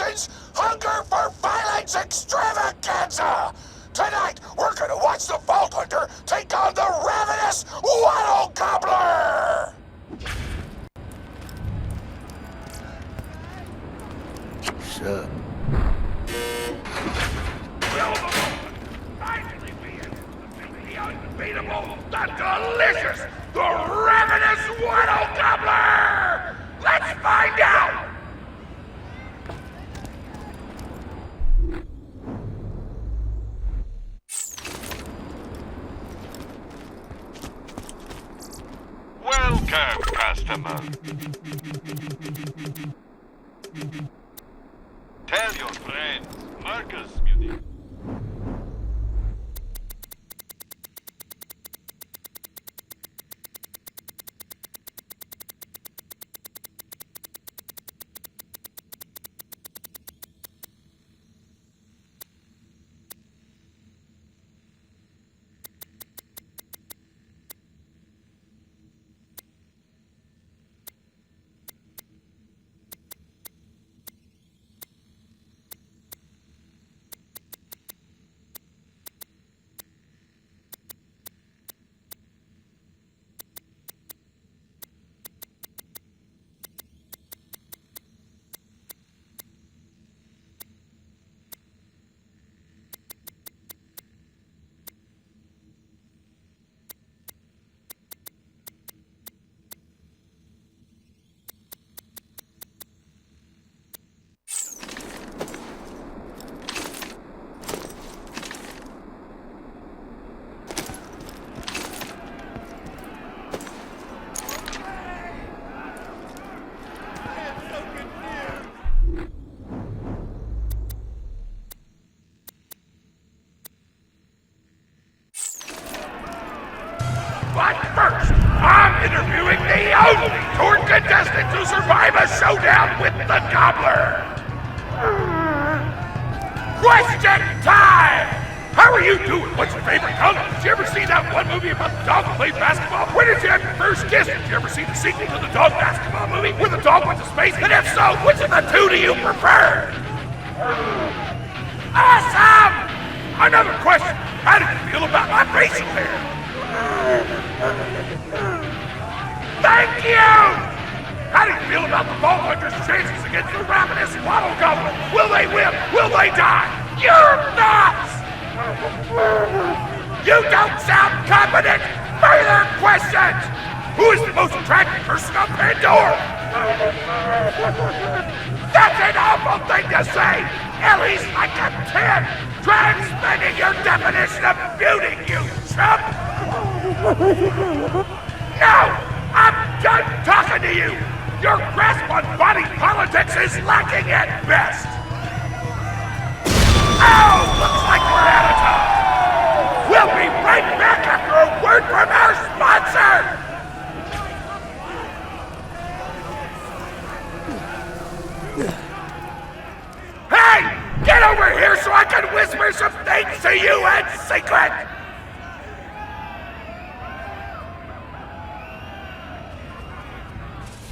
nation's hunger for violence extravaganza! Tonight, we're gonna watch the Vault Hunter take on the Ravenous Wattle Gobbler! Sure. The unbeatable, the delicious, the Ravenous Wattle Gobbler! Let's find out! Welcome, customer. Tell your friends, Marcus Munich. But first, I'm interviewing the only tour contestant to survive a showdown with the Gobbler! Question time! How are you doing? What's your favorite color? Did you ever see that one movie about the dog who played basketball? Where did you have your first kiss? Did you ever see the sequel to the dog basketball movie where the dog went to space? And if so, which of the two do you prefer? Awesome! Another question. How do you feel about my facial hair? Thank you! How do you feel about the Vault Hunter's chances against the Ravenous Wattle Gobbler? Will they win? Will they die? Your thoughts! You don't sound confident! Further questions! Who is the most attractive person on Pandora? That's an awful thing to say! Ellie's like a 10! Try expanding your definition of beauty, you chump! No! I'm done talking to you! Your grasp on body politics is lacking at best! Oh! Looks like we're out of time! We'll be right back after a word from our sponsor! Hey! Get over here so I can whisper some things to you in secret!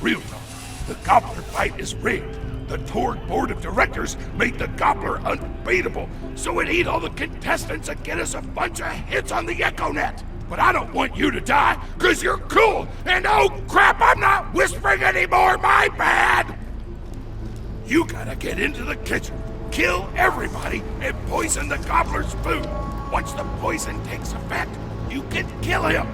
Real talk. The Gobbler fight is rigged. The tour board of directors made the Gobbler unbeatable, so it eat all the contestants and get us a bunch of hits on the EchoNet. But I don't want you to die, cause you're cool, and oh crap, I'm not whispering anymore, my bad! You gotta get into the kitchen, kill everybody, and poison the Gobbler's food. Once the poison takes effect, you can kill him.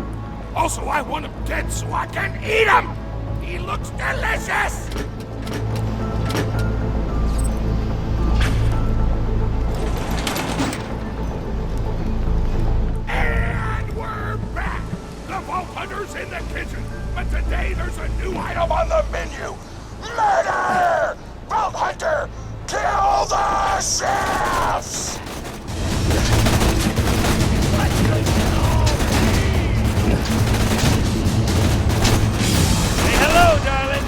Also, I want him dead so I can eat him! He looks delicious! And we're back! The Vault Hunter's in the kitchen, but today there's a new item on the menu! Murder! Vault Hunter, kill the chefs! Hello, darling.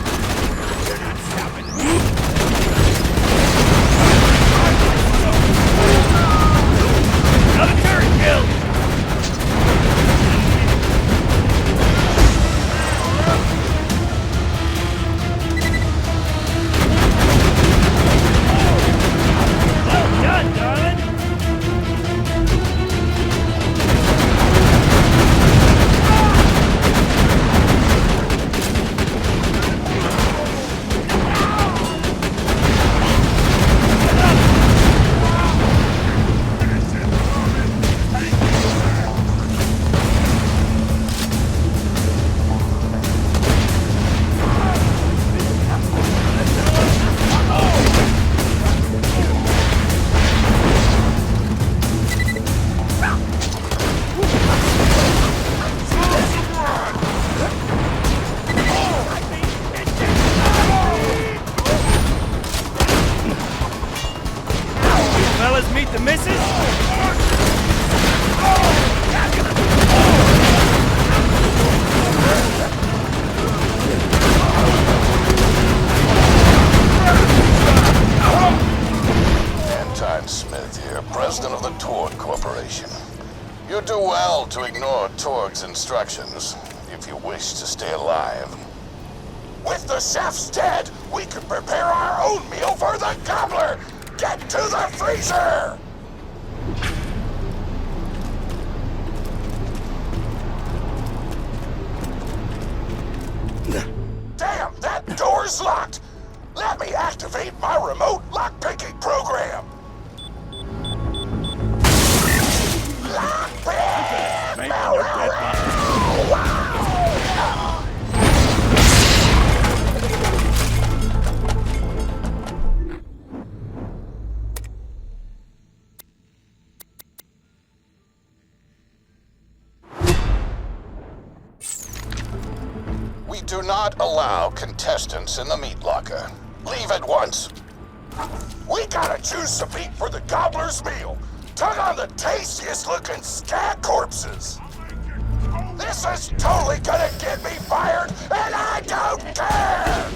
fellas meet the missus? Anton Smith here, president of the Torg Corporation. You do well to ignore Torg's instructions if you wish to stay alive. With the chefs dead, we can prepare our own meal for the Gobbler! Get to the freezer! Damn, that door's locked! Let me activate my remote lockpicking program! We do not allow contestants in the meat locker. Leave at once. We gotta choose some meat for the Gobbler's meal. Tug on the tastiest looking scat corpses. This is totally gonna get me fired, and I don't care!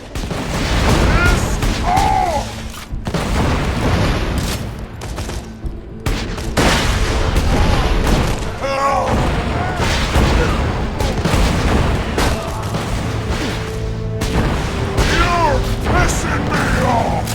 You're pissing me off!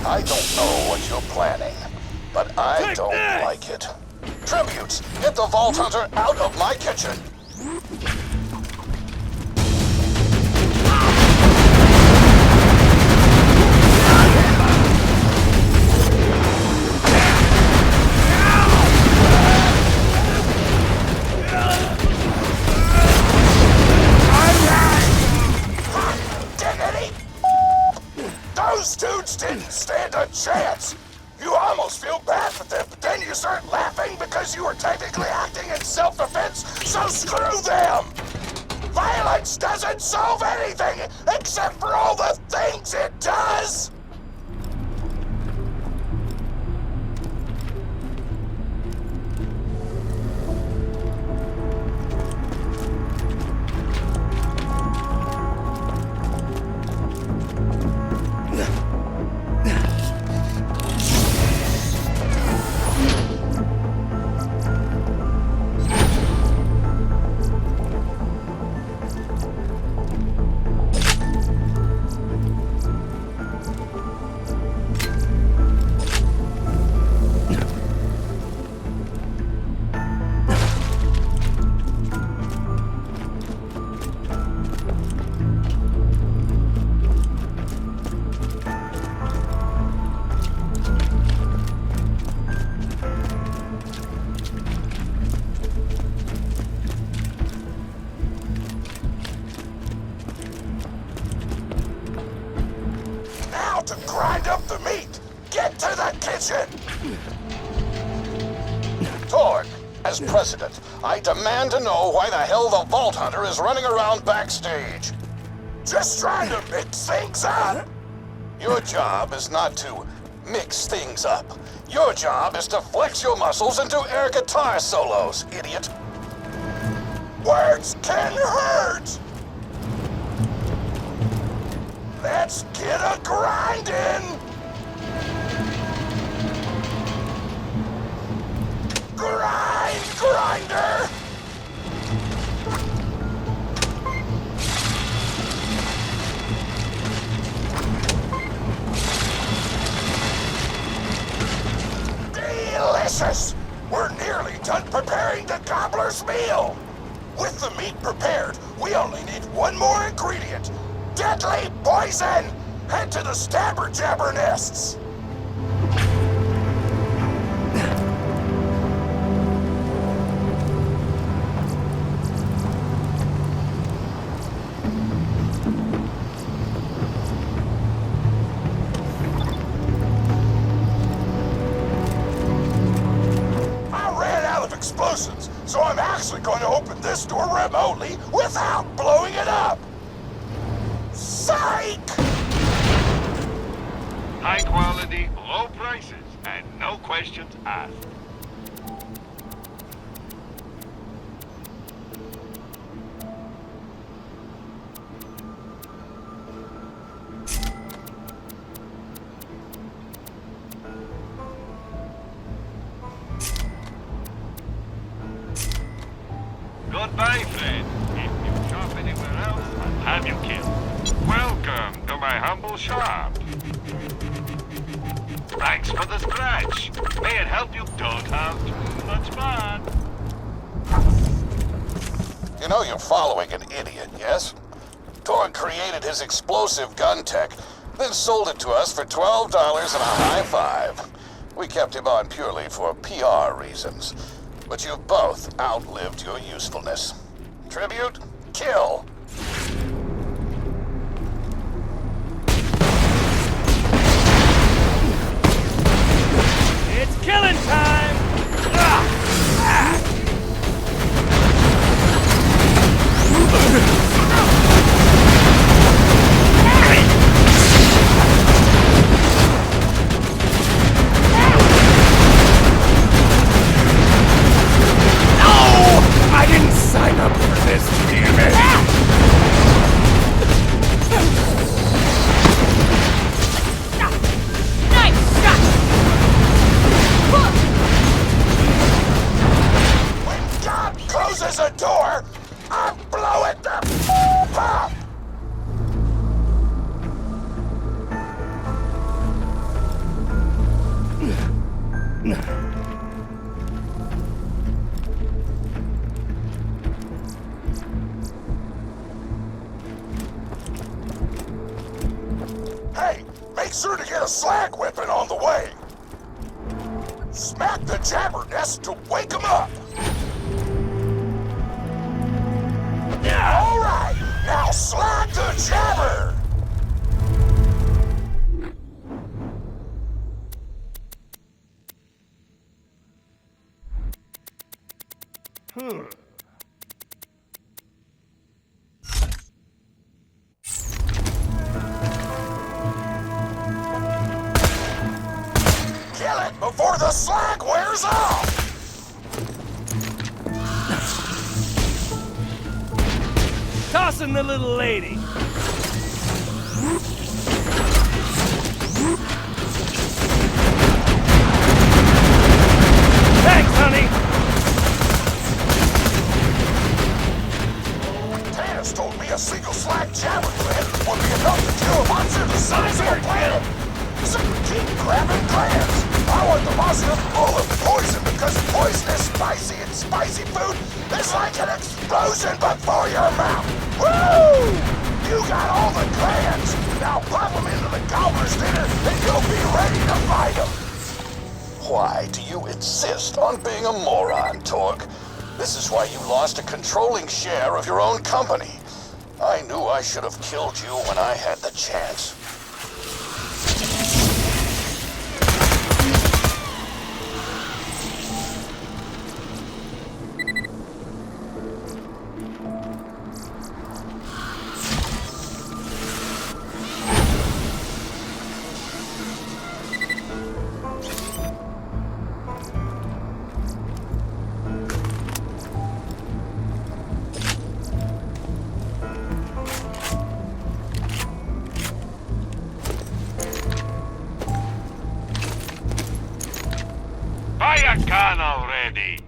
I don't know what you're planning, but I don't like it. Tributes, get the Vault Hunter out of my kitchen! Those dudes didn't stand a chance! You almost feel bad for them, but then you start laughing because you were technically acting in self-defense, so screw them! Violence doesn't solve anything except for all the things it does! to grind up the meat. Get to the kitchen! Torg, as president, I demand to know why the hell the Vault Hunter is running around backstage. Just trying to mix things up. Your job is not to mix things up. Your job is to flex your muscles and do air guitar solos, idiot. Words can hurt! Let's get a grindin'! Grind, grinder! Delicious! We're nearly done preparing the Gobbler's meal! With the meat prepared, we only need one more ingredient. Deadly poison! Head to the Stabber Jabber nests! Explosives, so I'm actually going to open this door remotely without blowing it up! Psych! High quality, low prices, and no questions asked. Goodbye, friend. If you shop anywhere else, I'll have you killed. Welcome to my humble shop. Thanks for the scratch. May it help you don't have too much fun. You know you're following an idiot, yes? Torg created his explosive gun tech, then sold it to us for $12 and a high five. We kept him on purely for PR reasons. But you've both outlived your usefulness. Tribute, kill! It's killing time! I didn't sign up for this, damn it! Nice shot! When God closes a door, I blow it the f*** up! Hey, make sure to get a slag whipping on the way. Smack the jabber nest to wake 'em up. All right, now slag the jabber. Kill it before the slag wears off! Tossing the little lady. Thanks, honey. Tannis told me a single slag jabber plant would be enough to kill a monster the size of a planet. So keep grabbing plants. I want the monster full of poison because poison is spicy and spicy food is like an explosion before your mouth. Woo! You got all the clans. Now pop them into the Gobbler's dinner and you'll be ready to fight them. Why do you insist on being a moron, Torg? This is why you lost a controlling share of your own company. I knew I should have killed you when I had the chance. on already!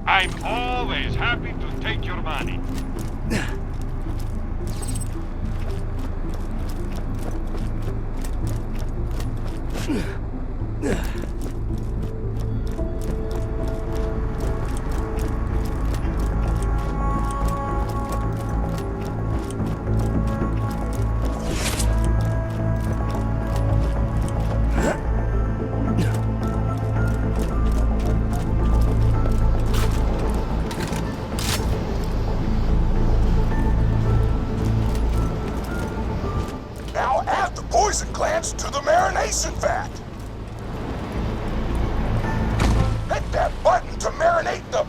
I'm always happy to take your money. Now add the poison glands to the marination vat. Hit that button to marinate the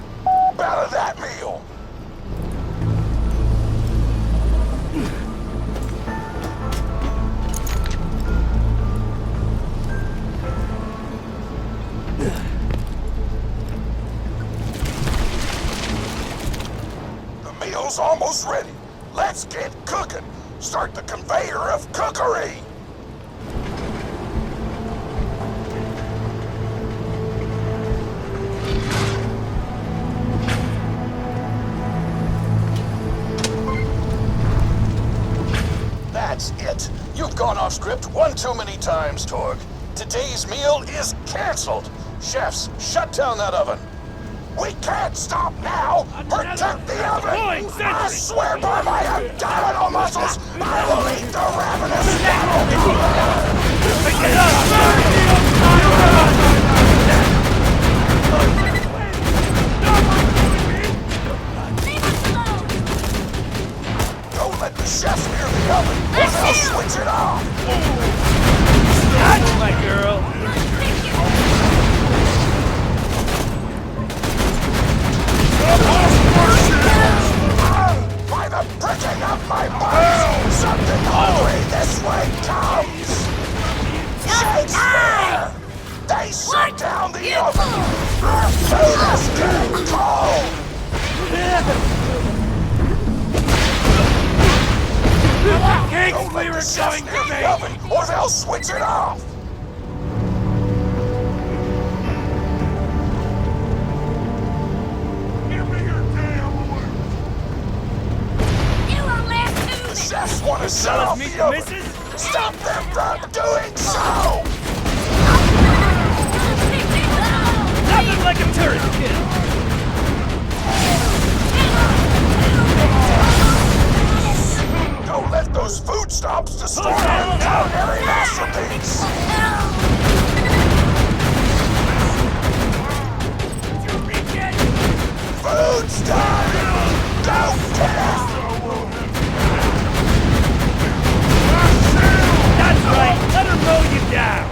out of that meal. The meal's almost ready. Let's get cooking. Start the conveyor of cookery. That's it. You've gone off script one too many times, Torg. Today's meal is canceled. Chefs, shut down that oven. We can't stop now! Protect the oven! I swear by my abdominal muscles, I will eat the Ravenous Wattle Gobbler! Pick it up! Don't let the chefs near the oven, or they'll switch it off! That's my girl! By the pricking of my bones, something hungry this way comes! Shakespeare! They shut down the oven! Our food is getting cold! Cakes Don't we let were the chefs going near to the make! oven, or they'll switch it off! The chefs want to shut Fellas off meet the the oven! missus? Stop them from doing so! Nothing like a turret kill! Don't let those food stomps destroy our culinary masterpiece! Food's done! Don't care! That's right! Let her mow you down!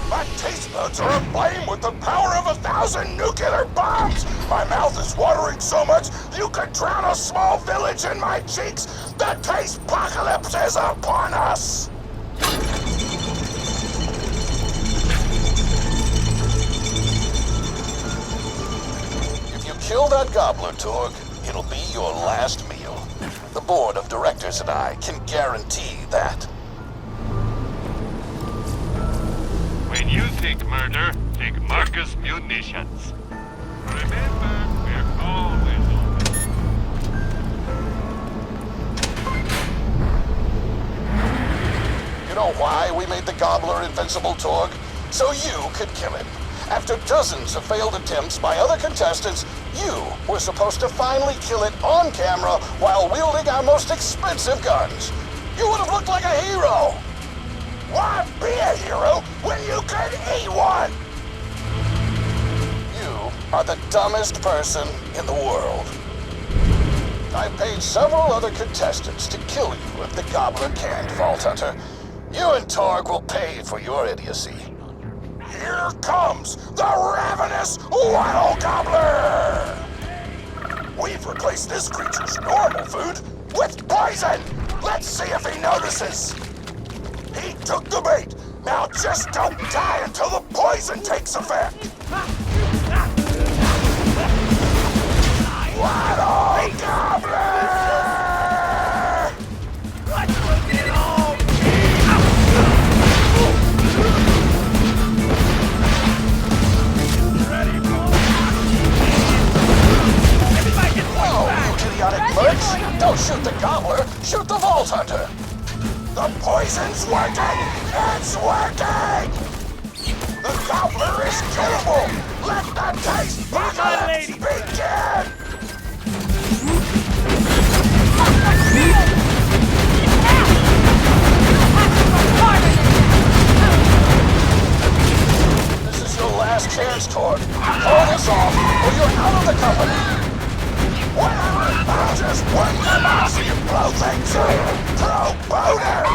My taste buds are aflame with the power of 1,000 nuclear bombs! My mouth is watering so much you could drown a small village in my cheeks! The taste apocalypse is upon us! If you kill that gobbler, Torg, it'll be your last meal. The board of directors and I can guarantee that. When you think murder, think Marcus Munitions. Remember, we're always open. You know why we made the gobbler invincible, Torg? So you could kill him. After dozens of failed attempts by other contestants, you were supposed to finally kill it on camera while wielding our most expensive guns. You would have looked like a hero. Why be a hero when you could eat one? You are the dumbest person in the world. I paid several other contestants to kill you if the Gobbler can't, Vault Hunter. You and Torg will pay for your idiocy. Here comes the Ravenous Wattle Gobbler! We've replaced this creature's normal food with poison! Let's see if he notices! He took the bait! Now just don't die until the poison takes effect! Wattle Gobbler! Don't shoot the Gobbler, shoot the Vault Hunter! The poison's working! It's working! The Gobbler is killable! Let the taste apocalypse begin! This is your last chance, Torg. Call this off, or you're out of the company! Whatever! I'll just work them out so you blow things up! Pro-boner!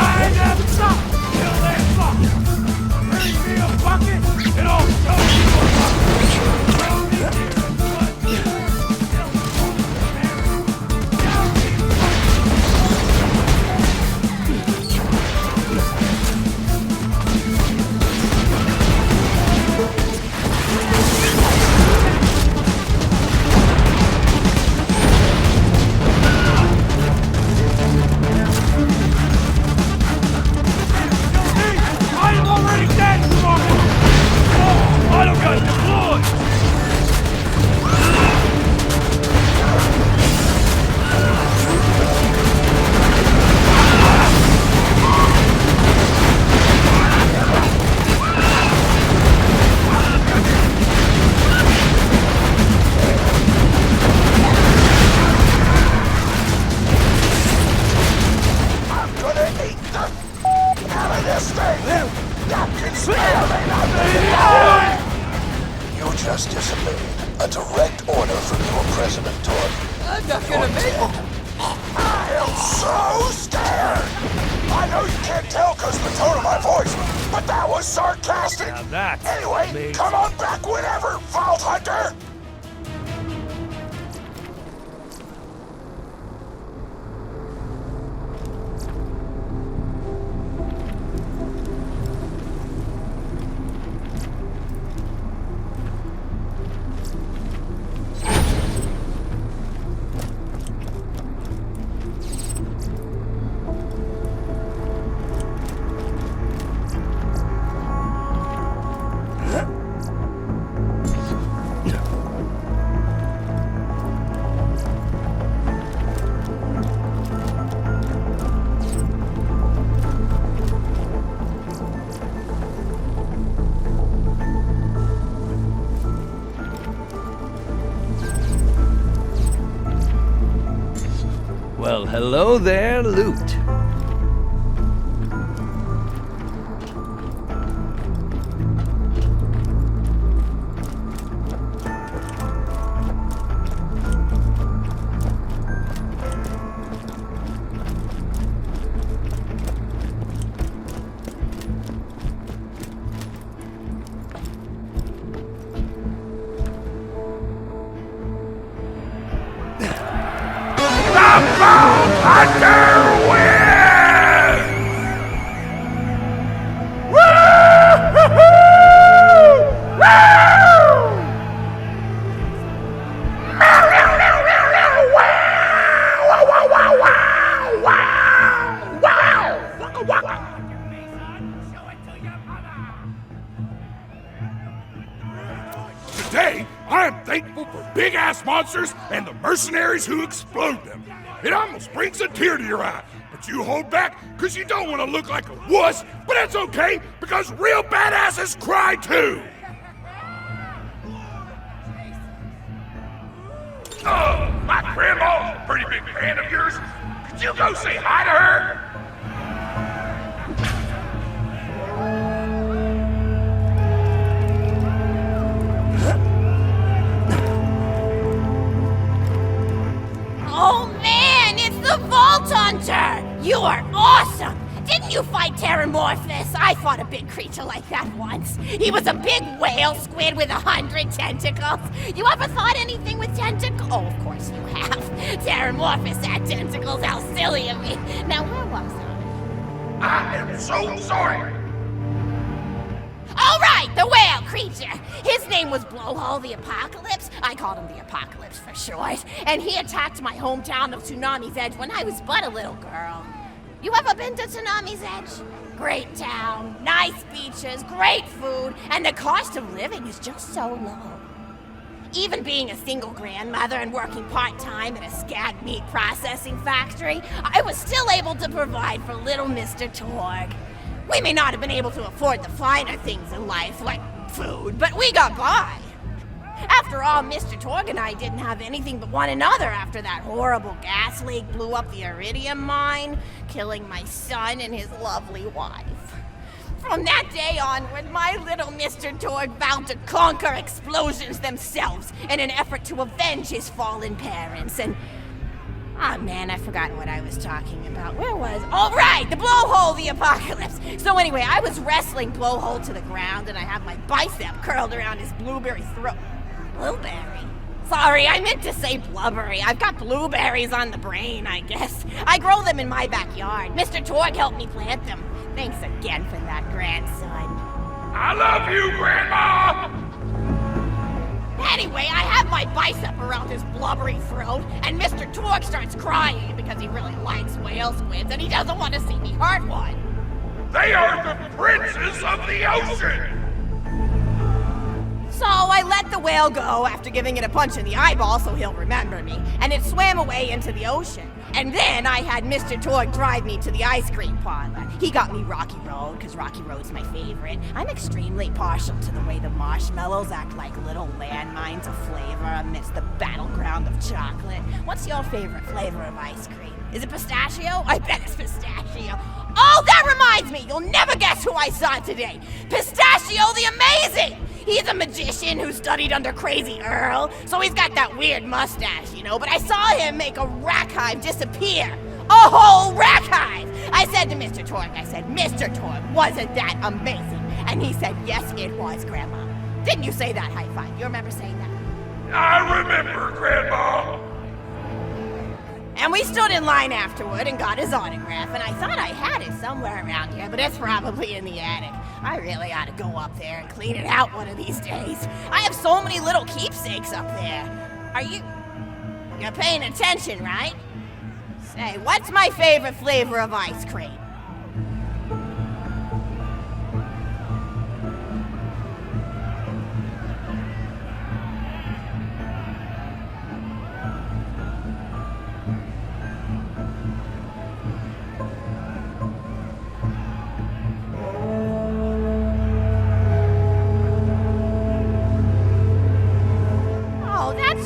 I never stop till they fuck. Bring me a bucket and I'll show you a bucket. Throw me here and You just disobeyed a direct order from your President Torg. I'm not gonna make it. I am so scared! I know you can't tell because of the tone of my voice, but that was sarcastic! Now that's Anyway, amazing. come on back whenever, Vault Hunter! Well, hello there, Loot. Today, I am thankful for big-ass monsters and the mercenaries who explode them. It almost brings a tear to your eye, but you hold back because you don't want to look like a wuss, but that's okay because real badasses cry too. My grandma's a pretty big fan of yours. Could you go say hi to her? Oh man, it's the Vault Hunter! You are awesome! Didn't you fight Terramorphous? I fought a big creature like that once. He was a big whale squid with 100 tentacles. You ever fought anything with tentacles? Oh, of course you have. Terramorphous had tentacles, how silly of me. Now, where was I? I am so sorry. All right, the whale creature. His name was Blowhole the Apocalypse. I called him the Apocalypse for short. And he attacked my hometown of Tsunami's Edge when I was but a little girl. You ever been to Tsunami's Edge? Great town, nice beaches, great food, and the cost of living is just so low. Even being a single grandmother and working part-time at a scag meat processing factory, I was still able to provide for little Mr. Torg. We may not have been able to afford the finer things in life, like food, but we got by. After all, Mr. Torg and I didn't have anything but one another after that horrible gas leak blew up the iridium mine, killing my son and his lovely wife. From that day onward, my little Mr. Torg vowed to conquer explosions themselves in an effort to avenge his fallen parents, and... oh man, I've forgotten what I was talking about. Where was... oh right, the Blowhole the Apocalypse! So anyway, I was wrestling Blowhole to the ground, and I have my bicep curled around his blueberry throat. Blueberry? Sorry, I meant to say blubbery. I've got blueberries on the brain, I guess. I grow them in my backyard. Mr. Torg helped me plant them. Thanks again for that, grandson. I love you, Grandma! Anyway, I have my bicep around his blubbery throat, and Mr. Torg starts crying because he really likes whale squids and he doesn't want to see me hurt one. They are the princes of the ocean! So I let the whale go after giving it a punch in the eyeball so he'll remember me, and it swam away into the ocean. And then I had Mr. Torg drive me to the ice cream parlor. He got me Rocky Road, because Rocky Road's my favorite. I'm extremely partial to the way the marshmallows act like little landmines of flavor amidst the battleground of chocolate. What's your favorite flavor of ice cream? Is it pistachio? I bet it's pistachio. Oh, that reminds me! You'll never guess who I saw today! Pistachio the Amazing! He's a magician who studied under Crazy Earl, so he's got that weird mustache, you know, but I saw him make a rack hive disappear. A whole rack hive! I said to Mr. Torg, Mr. Torg, wasn't that amazing? And he said, yes, it was, Grandma. Didn't you say that high five? You remember saying that? I remember, Grandma! And we stood in line afterward and got his autograph, and I thought I had it somewhere around here, but it's probably in the attic. I really ought to go up there and clean it out one of these days. I have so many little keepsakes up there. You're paying attention, right? Say, what's my favorite flavor of ice cream?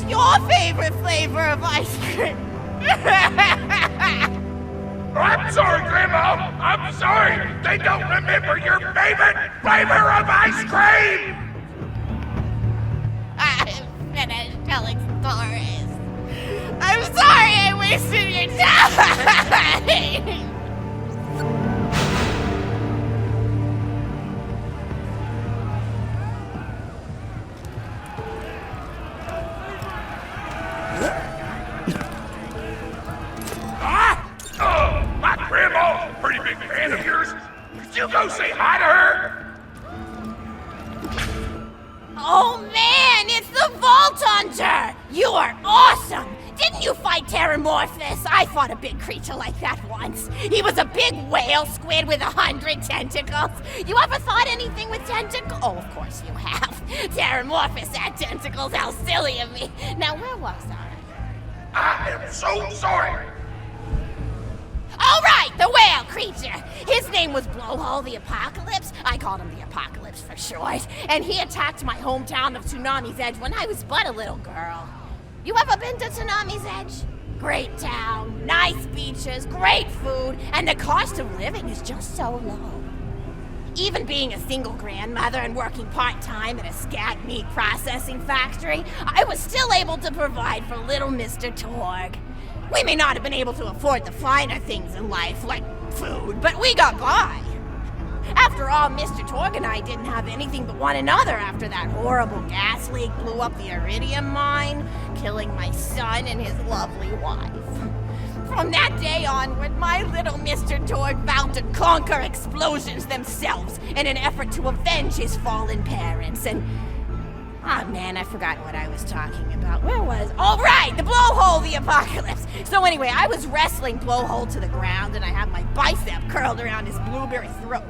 Your favorite flavor of ice cream. I'm sorry, Grandma! I'm sorry! They don't remember your favorite flavor of ice cream! I'm finished telling stories. I'm sorry I wasted your time! My grandma's a pretty big fan of yours. Could you go say hi to her? Oh man, it's the Vault Hunter! You are awesome! Didn't you fight Terramorphous? I fought a big creature like that once. He was a big whale squid with 100 tentacles. You ever thought anything with tentacles? Oh, of course you have. Terramorphous had tentacles. How silly of me. Now, where was I? I am so sorry. All right, the whale creature. His name was Blowhole the Apocalypse. I called him the Apocalypse for short. And he attacked my hometown of Tsunami's Edge when I was but a little girl. You ever been to Tsunami's Edge? Great town, nice beaches, great food, and the cost of living is just so low. Even being a single grandmother and working part-time at a scat meat processing factory, I was still able to provide for little Mr. Torg. We may not have been able to afford the finer things in life, like food, but we got by. After all, Mr. Torg and I didn't have anything but one another after that horrible gas leak blew up the iridium mine, killing my son and his lovely wife. From that day onward, my little Mr. Torg vowed to conquer explosions themselves in an effort to avenge his fallen parents, and... oh man, I forgot what I was talking about. Where was... oh right, the Blowhole the Apocalypse! So anyway, I was wrestling Blowhole to the ground and I had my bicep curled around his blueberry throat.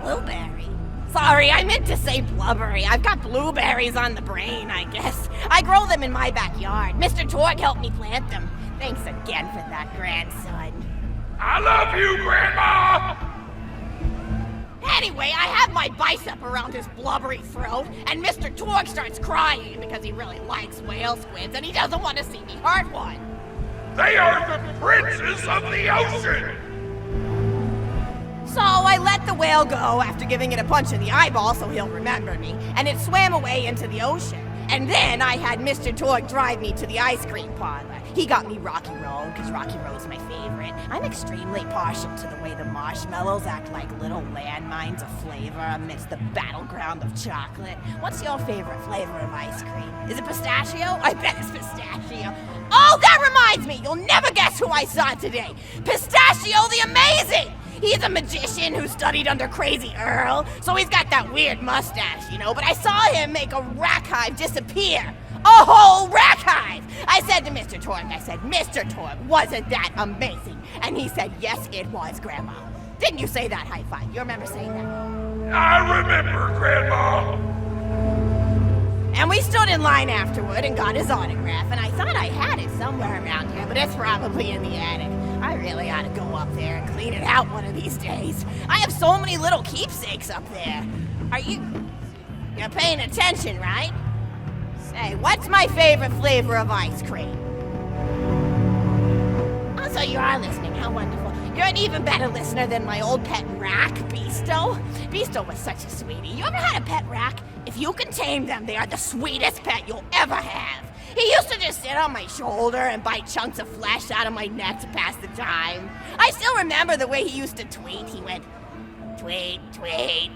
Blueberry? Sorry, I meant to say blubbery. I've got blueberries on the brain, I guess. I grow them in my backyard. Mr. Torg helped me plant them. Thanks again for that, grandson. I love you, Grandma! Anyway, I have my bicep around his blubbery throat, and Mr. Torg starts crying because he really likes whale squids and he doesn't want to see me hurt one. They are the princes of the ocean! So I let the whale go after giving it a punch in the eyeball so he'll remember me, and it swam away into the ocean. And then I had Mr. Torg drive me to the ice cream parlor. He got me Rocky Road, because Rocky Road's my favorite. I'm extremely partial to the way the marshmallows act like little landmines of flavor amidst the battleground of chocolate. What's your favorite flavor of ice cream? Is it pistachio? I bet it's pistachio. Oh, that reminds me! You'll never guess who I saw today! Pistachio the Amazing! He's a magician who studied under Crazy Earl, so he's got that weird mustache, you know, but I saw him make a rack hive disappear. A whole rack hive! I said to Mr. Torg, Mr. Torg, wasn't that amazing? And he said, yes, it was, Grandma. Didn't you say that, high five? You remember saying that? I remember, Grandma! And we stood in line afterward and got his autograph, and I thought I had it somewhere around here, but it's probably in the attic. I really ought to go up there and clean it out one of these days. I have so many little keepsakes up there. You're paying attention, right? Say, what's my favorite flavor of ice cream? Oh, so you are listening, how wonderful. You're an even better listener than my old pet rack, Beasto. Beasto was such a sweetie. You ever had a pet rack? If you can tame them, they are the sweetest pet you'll ever have. He used to just sit on my shoulder and bite chunks of flesh out of my neck to pass the time. I still remember the way he used to tweet. He went, tweet, tweet.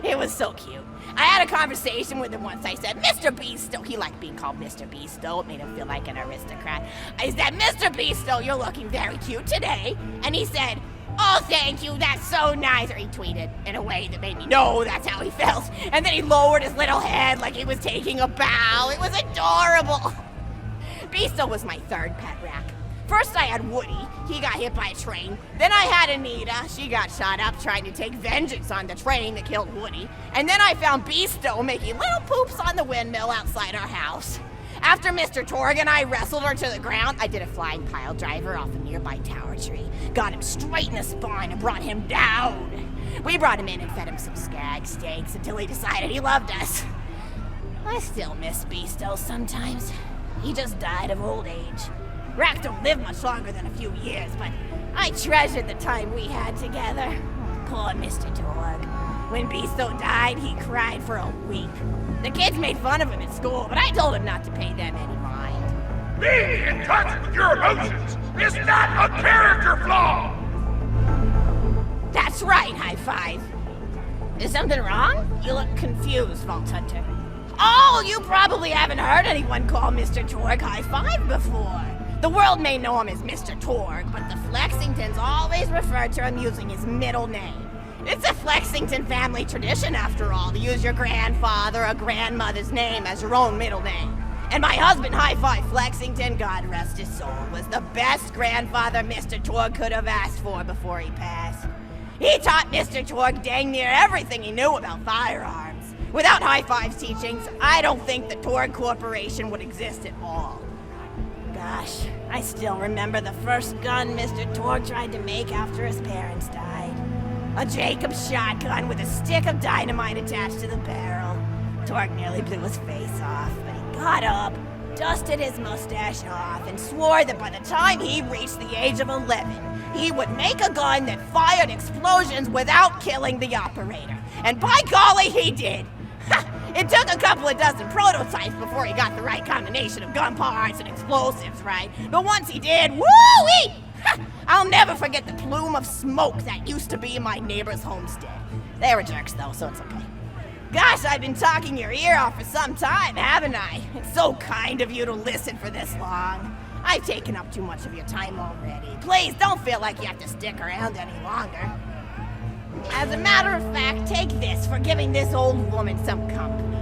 It was so cute. I had a conversation with him once. I said, Mr. Beasto. He liked being called Mr. Beasto. It made him feel like an aristocrat. I said, Mr. Beasto, you're looking very cute today. And he said, oh, thank you, that's so nice. Or he tweeted in a way that made me know that's how he felt. And then he lowered his little head like he was taking a bow. It was adorable. Beasto was my third pet rack. First I had Woody. He got hit by a train. Then I had Anita. She got shot up trying to take vengeance on the train that killed Woody. And then I found Beasto making little poops on the windmill outside our house. After Mr. Torg and I wrestled her to the ground, I did a flying pile driver off a nearby tower tree, got him straight in the spine and brought him down. We brought him in and fed him some skag steaks until he decided he loved us. I still miss Beasto sometimes. He just died of old age. Rack don't live much longer than a few years, but I treasured the time we had together. Poor Mr. Torg. When Beasto died, he cried for a week. The kids made fun of him at school, but I told him not to pay them any mind. Being in touch with your emotions is not a character flaw! That's right, high five. Is something wrong? You look confused, Vault Hunter. Oh, you probably haven't heard anyone call Mr. Torg high five before. The world may know him as Mr. Torg, but the Flexingtons always refer to him using his middle name. It's a Flexington family tradition, after all, to use your grandfather or grandmother's name as your own middle name. And my husband, High Five Flexington, God rest his soul, was the best grandfather Mr. Torg could have asked for before he passed. He taught Mr. Torg dang near everything he knew about firearms. Without High Five's teachings, I don't think the Torg Corporation would exist at all. Gosh, I still remember the first gun Mr. Torg tried to make after his parents died. A Jacobs shotgun with a stick of dynamite attached to the barrel. Torg nearly blew his face off, but he got up, dusted his mustache off, and swore that by the time he reached the age of 11, he would make a gun that fired explosions without killing the operator. And by golly, he did! It took a couple of dozen prototypes before he got the right combination of gun parts and explosives right, but once he did, woo-wee! I'll never forget the plume of smoke that used to be in my neighbor's homestead. They were jerks though, so it's okay. Gosh, I've been talking your ear off for some time, haven't I? It's so kind of you to listen for this long. I've taken up too much of your time already. Please don't feel like you have to stick around any longer. As a matter of fact, take this for giving this old woman some company.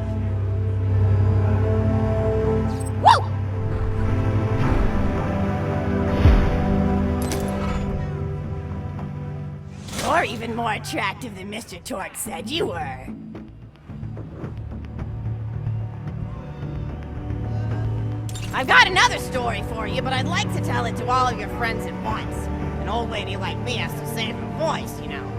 Woo! You're even more attractive than Mr. Torg said you were. I've got another story for you, but I'd like to tell it to all of your friends at once. An old lady like me has to save her voice, you know.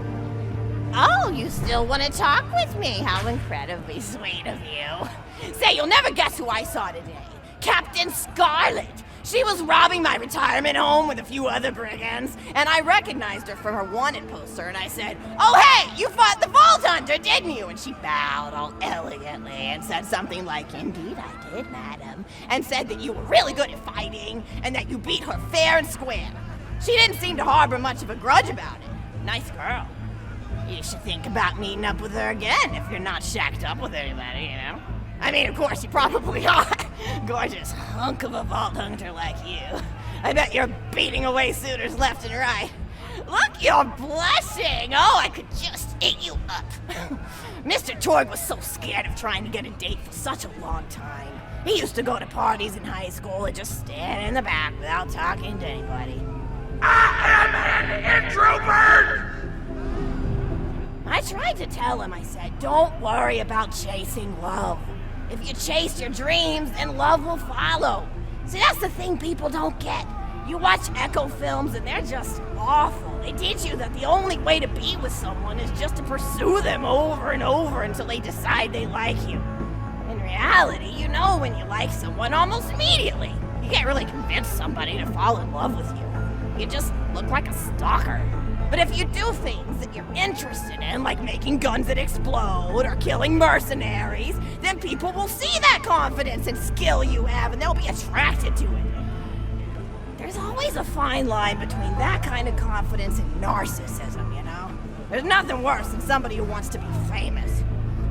Oh, you still want to talk with me? How incredibly sweet of you. Say, you'll never guess who I saw today. Captain Scarlet. She was robbing my retirement home with a few other brigands, and I recognized her from her wanted poster, and I said, "Oh, hey, you fought the Vault Hunter, didn't you?" And she bowed all elegantly and said something like, "Indeed I did, madam," and said that you were really good at fighting, and that you beat her fair and square. She didn't seem to harbor much of a grudge about it. Nice girl. You should think about meeting up with her again if you're not shacked up with anybody, you know? I mean, of course, you probably are. Gorgeous hunk of a Vault Hunter like you. I bet you're beating away suitors left and right. Look, you're blushing. Oh, I could just eat you up. Mr. Torg was so scared of trying to get a date for such a long time. He used to go to parties in high school and just stand in the back without talking to anybody. I am an introvert! I tried to tell him, I said, don't worry about chasing love. If you chase your dreams, then love will follow. See, that's the thing people don't get. You watch Echo films and they're just awful. They teach you that the only way to be with someone is just to pursue them over and over until they decide they like you. In reality, you know when you like someone almost immediately. You can't really convince somebody to fall in love with you. You just look like a stalker. But if you do things that you're interested in, like making guns that explode or killing mercenaries, then people will see that confidence and skill you have and they'll be attracted to it. There's always a fine line between that kind of confidence and narcissism, you know? There's nothing worse than somebody who wants to be famous.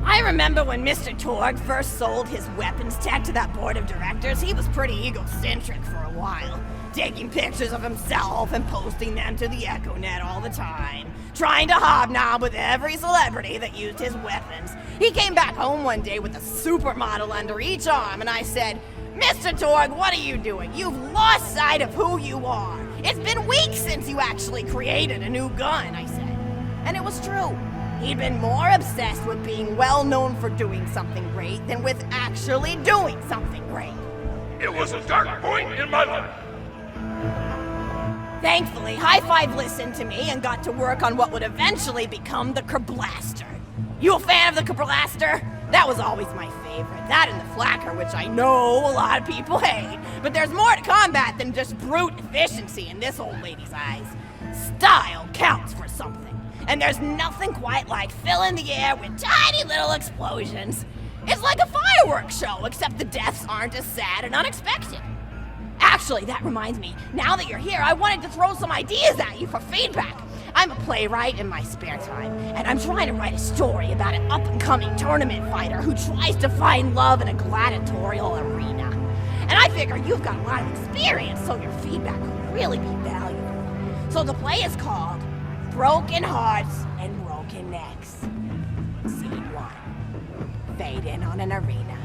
I remember when Mr. Torg first sold his weapons tech to that board of directors, he was pretty egocentric for a while. Taking pictures of himself and posting them to the EchoNet all the time. Trying to hobnob with every celebrity that used his weapons. He came back home one day with a supermodel under each arm and I said, "Mr. Torg, what are you doing? You've lost sight of who you are. It's been weeks since you actually created a new gun," I said. And it was true. He'd been more obsessed with being well known for doing something great than with actually doing something great. It was a dark point in my life. Thankfully, High Five listened to me and got to work on what would eventually become the Kerblaster. You a fan of the Kerblaster? That was always my favorite. That and the Flacker, which I know a lot of people hate. But there's more to combat than just brute efficiency in this old lady's eyes. Style counts for something. And there's nothing quite like filling the air with tiny little explosions. It's like a fireworks show, except the deaths aren't as sad and unexpected. Actually, that reminds me, now that you're here, I wanted to throw some ideas at you for feedback. I'm a playwright in my spare time, and I'm trying to write a story about an up-and-coming tournament fighter who tries to find love in a gladiatorial arena. And I figure you've got a lot of experience, so your feedback will really be valuable. So the play is called Broken Hearts and Broken Necks. Scene 1. Fade in on an arena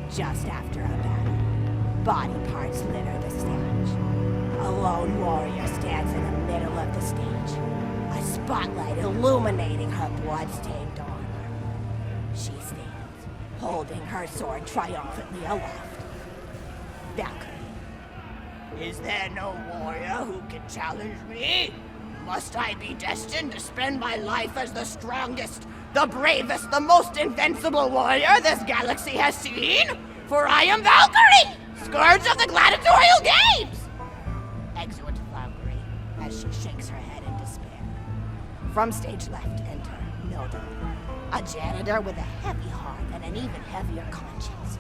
just after a battle. Body parts litter the stage. A lone warrior stands in the middle of the stage, a spotlight illuminating her blood-stained armor. She stands, holding her sword triumphantly aloft. Valkyrie. Is there no warrior who can challenge me? Must I be destined to spend my life as the strongest, the bravest, the most invincible warrior this galaxy has seen? For I am Valkyrie, scourge of the gladiatorial games! Exeunt Valkyrie, as she shakes her head in despair. From stage left enter Noda, a janitor with a heavy heart and an even heavier conscience.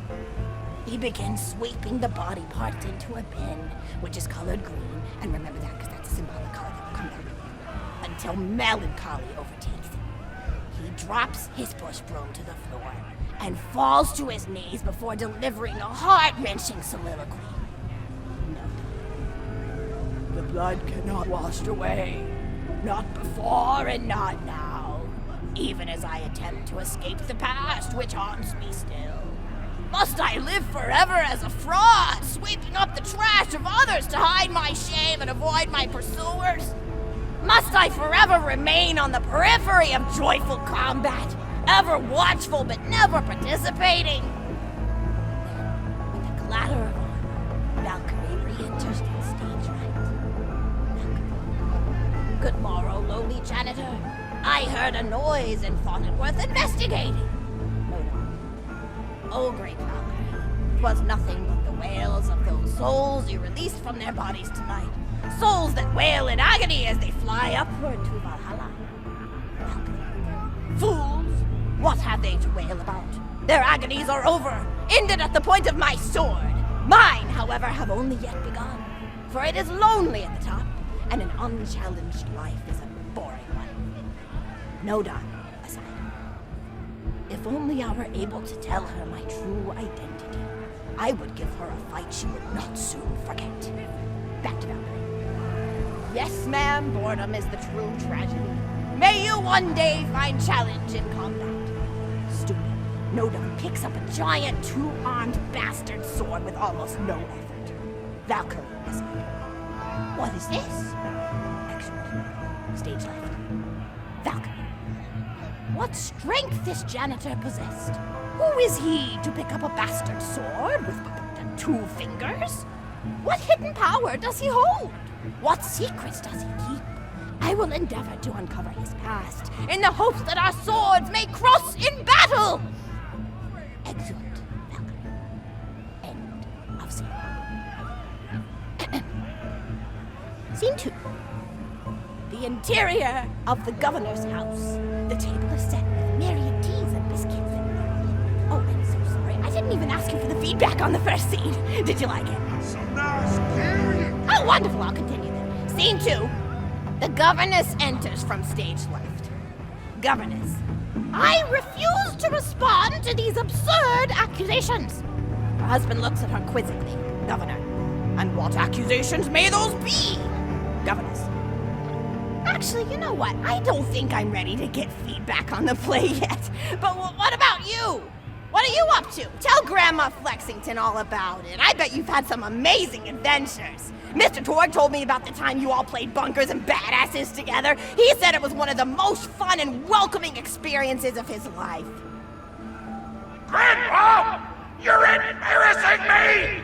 He begins sweeping the body parts into a bin, which is colored green, and remember that because that's a symbolic color that will come back, until melancholy overtakes him. He drops his push broom to the floor and falls to his knees before delivering a heart-wrenching soliloquy. Note, the blood cannot wash away, not before and not now, even as I attempt to escape the past which haunts me still. Must I live forever as a fraud, sweeping up the trash of others to hide my shame and avoid my pursuers? Must I forever remain on the periphery of joyful combat, ever watchful but never participating? Then, with a clatter of armor, Valkyrie re-enters the stage right. Valkyrie. Good morrow, lowly janitor. I heard a noise and thought it worth investigating. Oh, great Valkyrie, 'twas nothing but the wails of those souls you released from their bodies tonight. Souls that wail in agony as they fly upward to Valhalla. Valkyrie. Fools! What have they to wail about? Their agonies are over, ended at the point of my sword. Mine, however, have only yet begun. For it is lonely at the top, and an unchallenged life is a boring one. Noda aside. If only I were able to tell her my true identity, I would give her a fight she would not soon forget. Back to Valkyrie. Yes, ma'am, boredom is the true tragedy. May you one day find challenge in combat. Stupid. Noda picks up a giant two-armed bastard sword with almost no effort. Valkyrie aside. What is this? Excellent. Stage left. Valkyrie. What strength this janitor possessed? Who is he to pick up a bastard sword with but 2 fingers? What hidden power does he hold? What secrets does he keep? I will endeavor to uncover his past in the hopes that our swords may cross in battle! Exeunt Valkyrie. End of scene. Scene 2. The interior of the governor's house. The table is set with myriad teas and biscuits and... Oh, I'm so sorry. I didn't even ask you for the feedback on the first scene. Did you like it? Some nice period. Oh, wonderful. I'll continue then. Scene 2. The governess enters from stage left. Governess. I refuse to respond to these absurd accusations. Her husband looks at her quizzically. Governor. And what accusations may those be? Governess. Actually, you know what? I don't think I'm ready to get feedback on the play yet. But what about you? What are you up to? Tell Grandma Flexington all about it. I bet you've had some amazing adventures. Mr. Torg told me about the time you all played bunkers and badasses together. He said it was one of the most fun and welcoming experiences of his life. Grandpa! You're embarrassing me!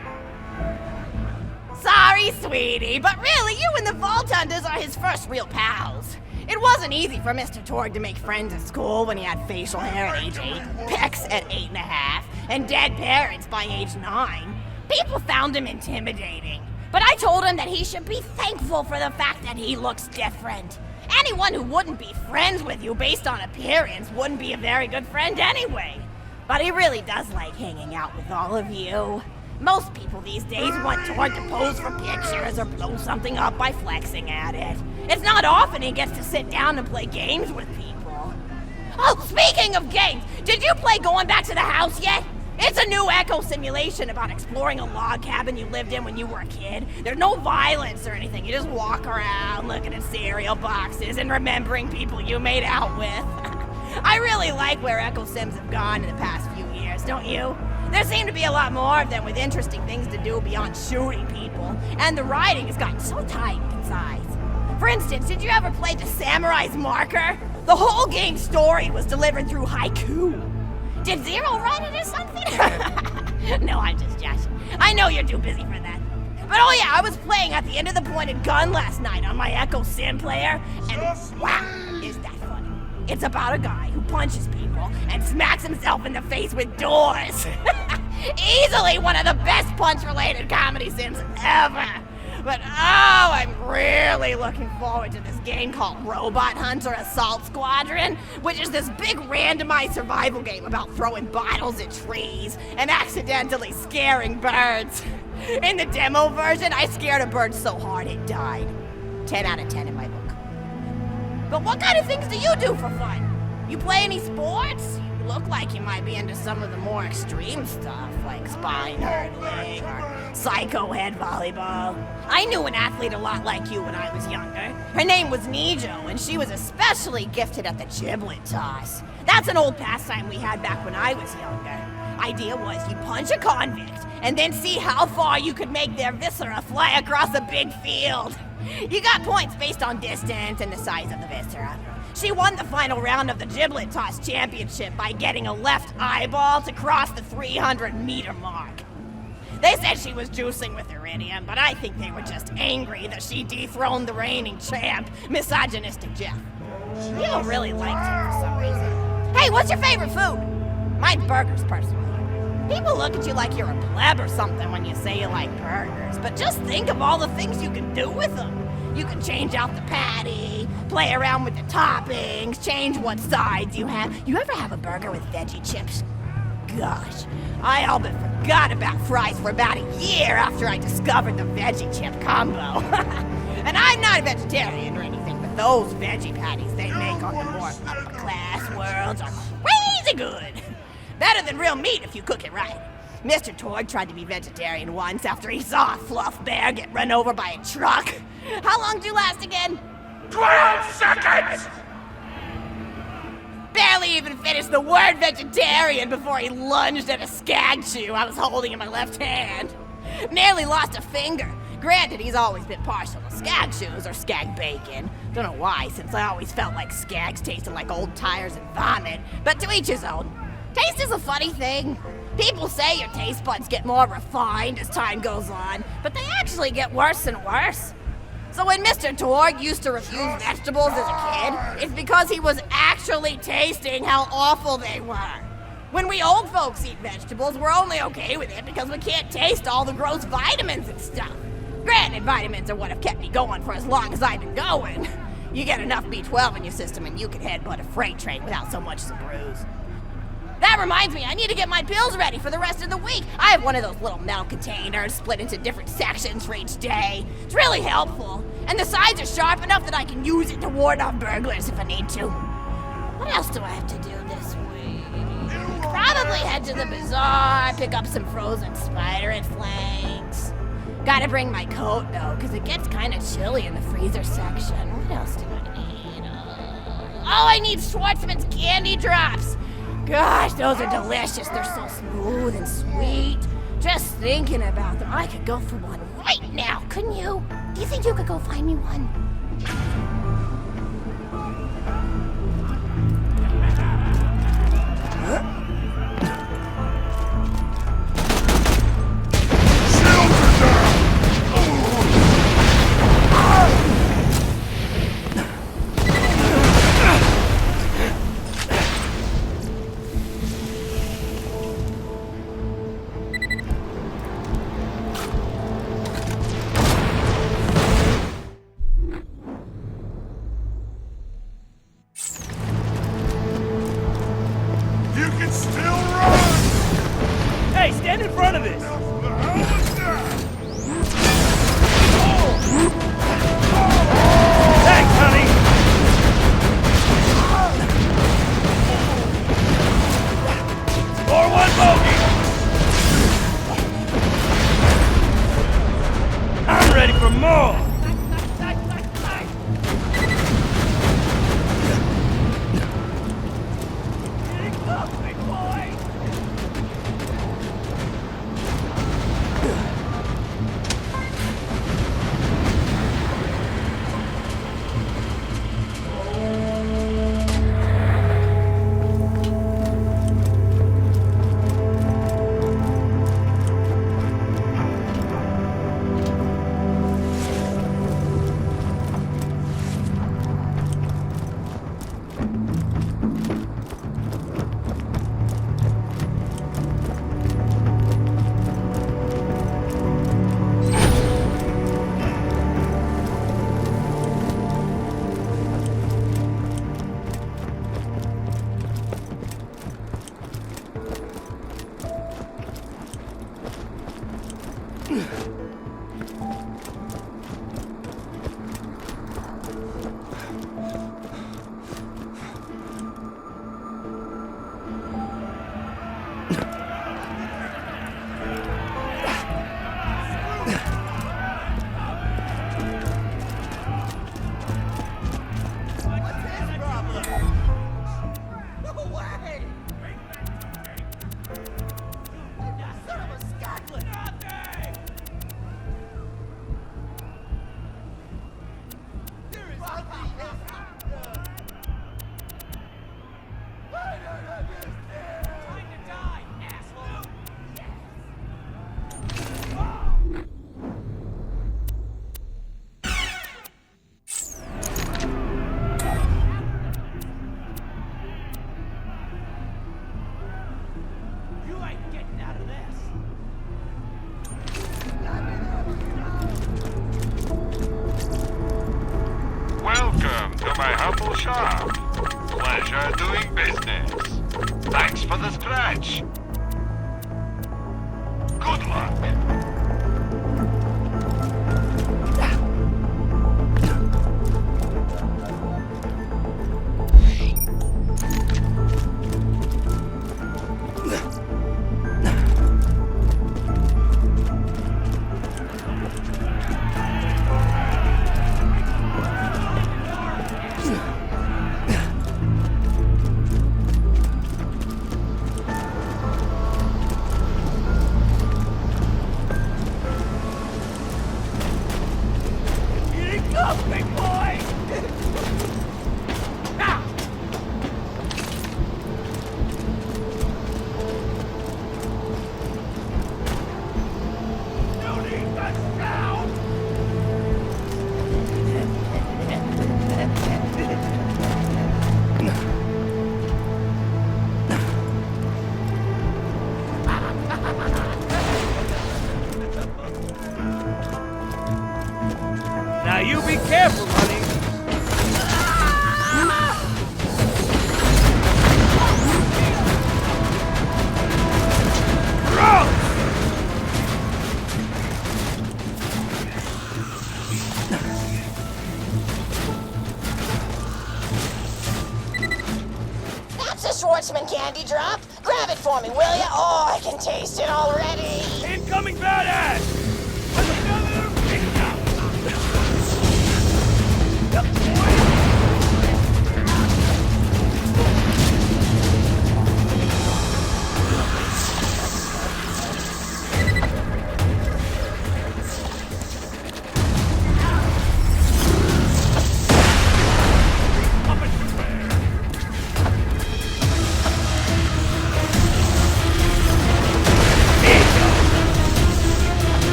Sorry, sweetie, but really, you and the Vault Hunters are his first real pals. It wasn't easy for Mr. Torg to make friends at school when he had facial hair at age 8, pecs at 8.5, and dead parents by age 9. People found him intimidating, but I told him that he should be thankful for the fact that he looks different. Anyone who wouldn't be friends with you based on appearance wouldn't be a very good friend anyway. But he really does like hanging out with all of you. Most people these days want Torg to pose for pictures or blow something up by flexing at it. It's not often he gets to sit down and play games with people. Oh, speaking of games, did you play Going Back to the House yet? It's a new echo simulation about exploring a log cabin you lived in when you were a kid. There's no violence or anything. You just walk around looking at cereal boxes and remembering people you made out with. I really like where echo sims have gone in the past few years, don't you? There seem to be a lot more of them with interesting things to do beyond shooting people, and the writing has gotten so tight and concise. For instance, did you ever play The Samurai's Marker? The whole game's story was delivered through haiku. Did Zero write it or something? No, I'm just joshing. I know you're too busy for that. But oh yeah, I was playing At the End of the Pointed Gun last night on my Echo Sim player, and wow, is that funny. It's about a guy who punches people and smacks himself in the face with doors. Easily one of the best punch-related comedy sims ever. But oh, I'm really looking forward to this game called Robot Hunter Assault Squadron, which is this big randomized survival game about throwing bottles at trees and accidentally scaring birds. In the demo version, I scared a bird so hard it died. 10 out of 10 in my book. But what kind of things do you do for fun? You play any sports? You look like you might be into some of the more extreme stuff, like spine hurdling or psycho head volleyball. I knew an athlete a lot like you when I was younger. Her name was Nijo, and she was especially gifted at the giblet toss. That's an old pastime we had back when I was younger. Idea was you punch a convict, and then see how far you could make their viscera fly across a big field. You got points based on distance and the size of the viscera. She won the final round of the giblet toss championship by getting a left eyeball to cross the 300-meter mark. They said she was juicing with iridium, but I think they were just angry that she dethroned the reigning champ, misogynistic Jeff. You really liked him for some reason. Hey, what's your favorite food? Mine's burgers, personally. People look at you like you're a pleb or something when you say you like burgers, but just think of all the things you can do with them. You can change out the patty, play around with the toppings, change what sides you have. You ever have a burger with veggie chips? Gosh, I all but forgot about fries for about a year after I discovered the veggie chip combo. And I'm not a vegetarian or anything, but those veggie patties they make on the more upper class worlds are crazy good. Better than real meat if you cook it right. Mr. Torg tried to be vegetarian once after he saw a fluff bear get run over by a truck. How long do you last again? 12 seconds! Barely even finished the word vegetarian before he lunged at a skag chew I was holding in my left hand. Nearly lost a finger. Granted, he's always been partial to skag chews or skag bacon. Don't know why, since I always felt like skags tasted like old tires and vomit, but to each his own. Taste is a funny thing. People say your taste buds get more refined as time goes on, but they actually get worse and worse. So when Mr. Torg used to refuse vegetables as a kid, it's because he was actually tasting how awful they were. When we old folks eat vegetables, we're only okay with it because we can't taste all the gross vitamins and stuff. Granted, vitamins are what have kept me going for as long as I've been going. You get enough B12 in your system and you can headbutt a freight train without so much as a bruise. That reminds me, I need to get my pills ready for the rest of the week. I have one of those little metal containers split into different sections for each day. It's really helpful. And the sides are sharp enough that I can use it to ward off burglars if I need to. What else do I have to do this week? Probably head to the bazaar, pick up some frozen spider and flanks. Gotta bring my coat though, because it gets kind of chilly in the freezer section. What else do I need? Oh, I need Schwartzman's candy drops. Gosh, those are delicious. They're so smooth and sweet. Just thinking about them, I could go for one right now, couldn't you? Do you think you could go find me one? Welcome to my humble shop. Pleasure doing business. Thanks for the scratch. Good luck. Now you be careful, honey. That's a Schwartzman candy drop. Grab it for me, will ya? Oh, I can taste it already. Incoming badass! Another pickup!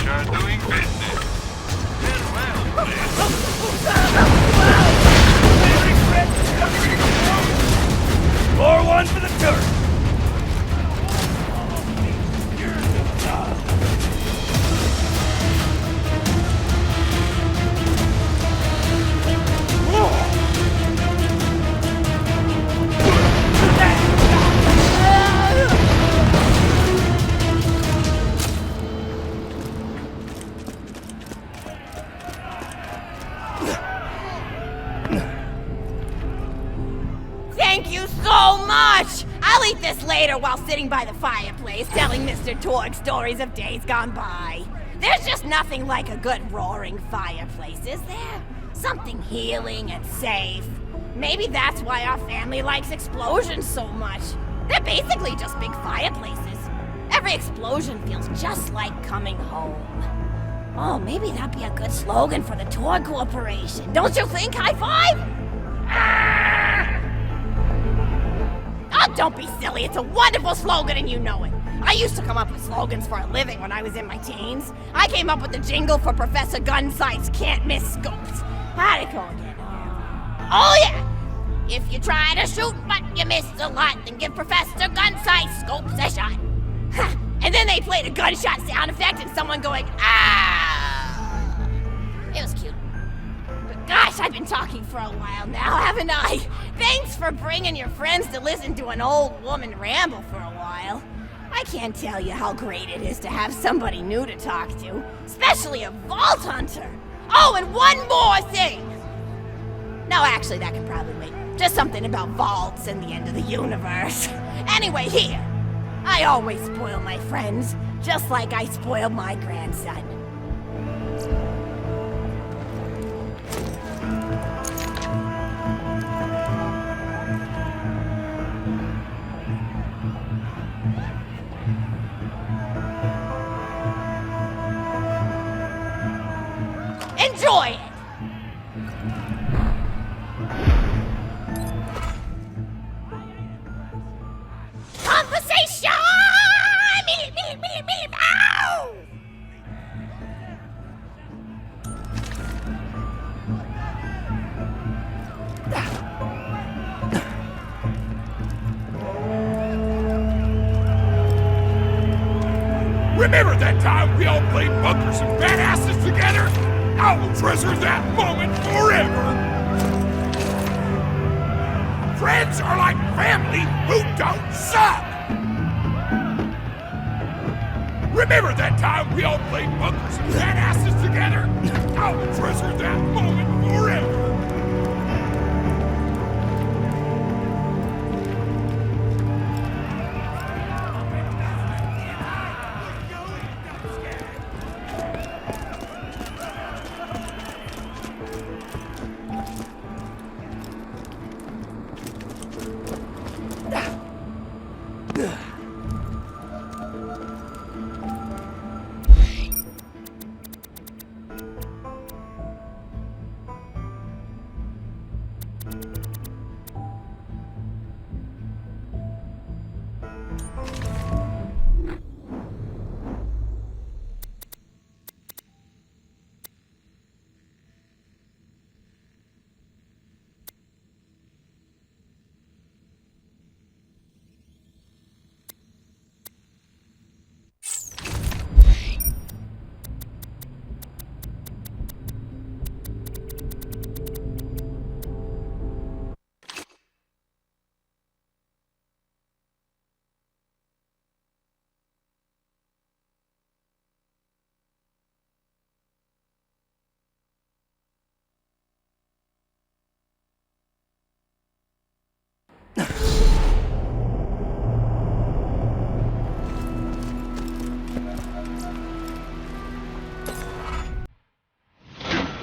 pleasure doing business. Farewell. Score one for the Turk. Thank you so much! I'll eat this later while sitting by the fireplace telling Mr. Torg stories of days gone by. There's just nothing like a good roaring fireplace, is there? Something healing and safe. Maybe that's why our family likes explosions so much. They're basically just big fireplaces. Every explosion feels just like coming home. Oh, maybe that'd be a good slogan for the Torg Corporation. Don't you think, High Five? Oh, don't be silly. It's a wonderful slogan and you know it. I used to come up with slogans for a living when I was in my teens. I came up with the jingle for Professor Gunsight's Can't Miss Scopes. How'd it go again? Oh, yeah! If you try to shoot but you miss a lot, then give Professor Gunsight Scopes a shot. Ha! And then they played a gunshot sound effect and someone going, ah! It was cute. Gosh, I've been talking for a while now, haven't I? Thanks for bringing your friends to listen to an old woman ramble for a while. I can't tell you how great it is to have somebody new to talk to, especially a vault hunter. Oh, and one more thing. No, actually, that can probably wait. Just something about vaults and the end of the universe. Anyway, here. I always spoil my friends, just like I spoiled my grandson. Enjoy it! Conversation! Ow! Remember that time we all played bunkers and badasses together? I will treasure that moment forever! Friends are like family who don't suck! Remember that time we all played bunkers and badasses together? I will treasure that moment forever!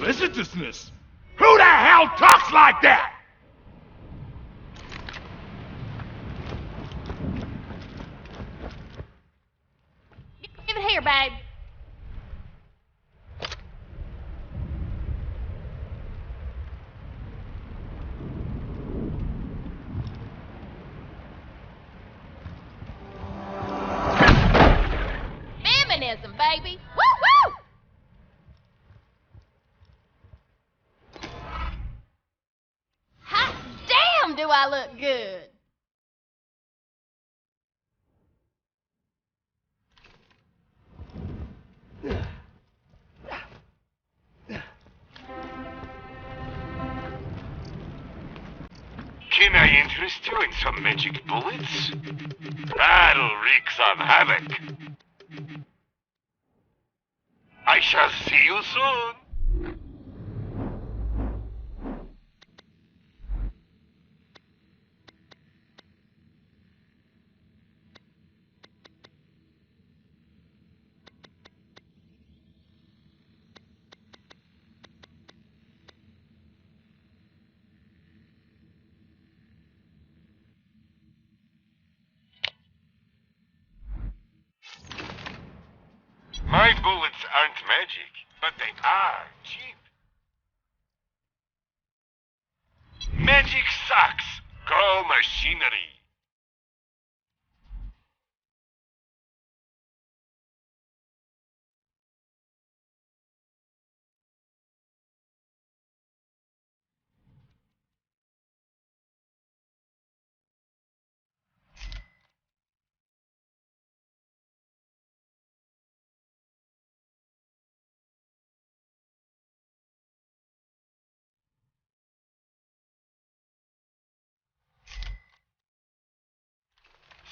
Duplicitousness? Who the hell talks like that? Give it here, babe. Feminism, baby. Woo woo! I look good? Can I interest you in some magic bullets? That'll wreak some havoc. I shall see you soon. My bullets aren't magic, but they are cheap. Magic sucks. Go machinery.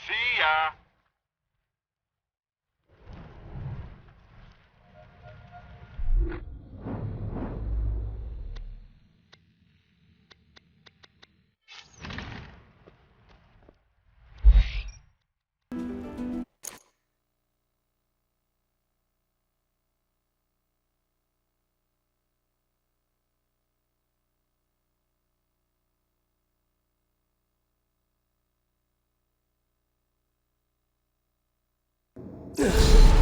See ya. Ugh.